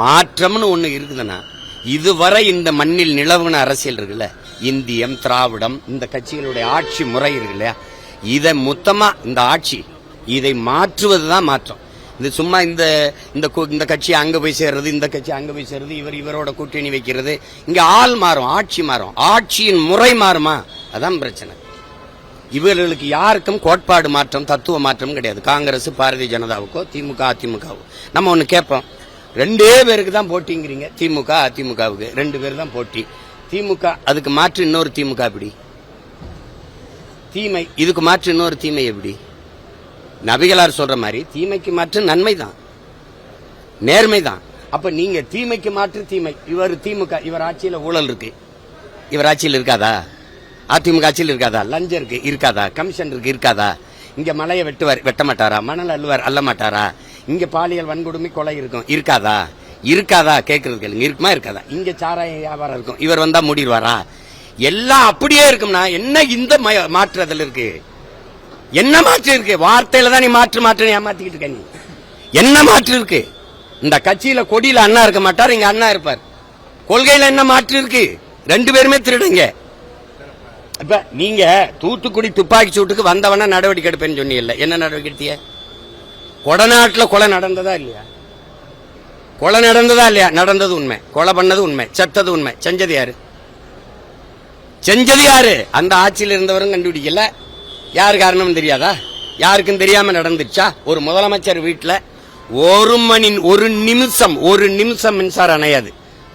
மாற்றம்னு ஒண்ணு இருக்குதுன்னா இதுவரை இந்த மண்ணில் நிலவுன அரசியல் இருக்குல்ல, இந்தியம் திராவிடம் இந்த கட்சிகளுடைய ஆட்சி முறை இருக்கு இல்லையா, இதை மொத்தமா இந்த ஆட்சி இதை மாற்றுவதுதான் மாற்றம். இது சும்மா இந்த கட்சி அங்க போய் சேர்றது, இந்த கட்சி அங்க போய் சேர்றது, இவரோட கூட்டணி வைக்கிறது. இங்க ஆள் மாறும், ஆட்சி மாறும், ஆட்சியின் முறை மாறுமா, அதான் பிரச்சனை. இவர்களுக்கு யாருக்கும் கோட்பாடு மாற்றம் தத்துவ மாற்றம் கிடையாது. காங்கிரஸ் பாரதிய ஜனதாவுக்கோ திமுக அதிமுகவோ நம்ம ஒண்ணு கேட்போம், ரெண்டே பேருக்கு தான் போட்டிங்கிறீங்க. திமுக அதிமுகவுக்கு 2 பேர் தான் போட்டி. திமுக அதுக்கு மாற்று இன்னொரு திமுக எப்படி தீமை, இதுக்கு மாற்று இன்னொரு தீமை எப்படி? நபிகளார் சொல்ற மாதிரி தீமைக்கு மாற்று நன்மை தான், நேர்மை தான். அப்ப நீங்க தீமைக்கு மாற்று தீமை. இவர் திமுக, இவர் ஆட்சியில ஊழல் இருக்கு, இவர் ஆட்சியில் இருக்காதா? அதிமுக ஆட்சியில் இருக்காதா? லஞ்சம் இருக்கு இருக்காதா? கமிஷன் இருக்கு இருக்காதா? இங்க மலையை வெட்ட மாட்டாரா? மணல் அள்ள மாட்டாரா? இங்க பாலியல் வன்கொடுமை கொலை இருக்கும் இருக்காதா? இருக்காதா கேட்கறது கேளுங்க, இருக்குமா இருக்காதா? இங்க சாராய வியாபாரம் இருக்கும், இவர் வந்தா மூடிடுவாரா? எல்லாம் அப்படியே இருக்கும்னா என்ன இந்த மாற்றுதல் இருக்கு? என்ன மாற்று இருக்கு? வார்த்தையில தான் நீ மாற்று ஏமாத்திக்கிட்டு இருக்க. நீ என்ன மாற்று இருக்கு? இந்த கட்சியில கொடியில அண்ணா இருக்க மாட்டார், இங்க அண்ணா இருப்பார். கொள்கையில என்ன மாற்று இருக்கு? 2 பேருமே திருடுங்க. இப்ப நீங்க தூத்துக்குடி துப்பாக்கி சூட்டுக்கு வந்தவன நடவடிக்கை எடுப்பேன்னு சொன்னீங்கல்ல, என்ன நடவடிக்கை எடுத்தீங்க? கொடநாட்டில் கொலை நடந்ததா இல்லையா? கொலை நடந்ததா இல்லையா? நடந்தது உண்மை, கொலை பண்ணது உண்மை, செத்தது உண்மை. செஞ்சது யாரு? செஞ்சது யாரு? அந்த ஆட்சியில் இருந்தவரும் கண்டுபிடிக்கல. யாரு காரணம் தெரியாதா? யாருக்கும் தெரியாம நடந்துச்சா? ஒரு முதலமைச்சர் வீட்டுல ஒரு நிமிஷம் மின்சாரம் அணையாது.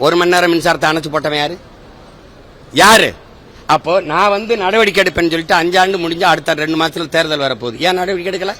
1 மணி நேரம் மின்சாரத்தை அணைச்சு போட்டவன் யாரு? யாரு? அப்போ நான் நடவடிக்கை எடுப்பேன்னு சொல்லிட்டு 5 ஆண்டு முடிஞ்சா அடுத்த 2 மாசத்துல தேர்தல் வரப்போகுது. ஏன் நடவடிக்கை எடுக்கல?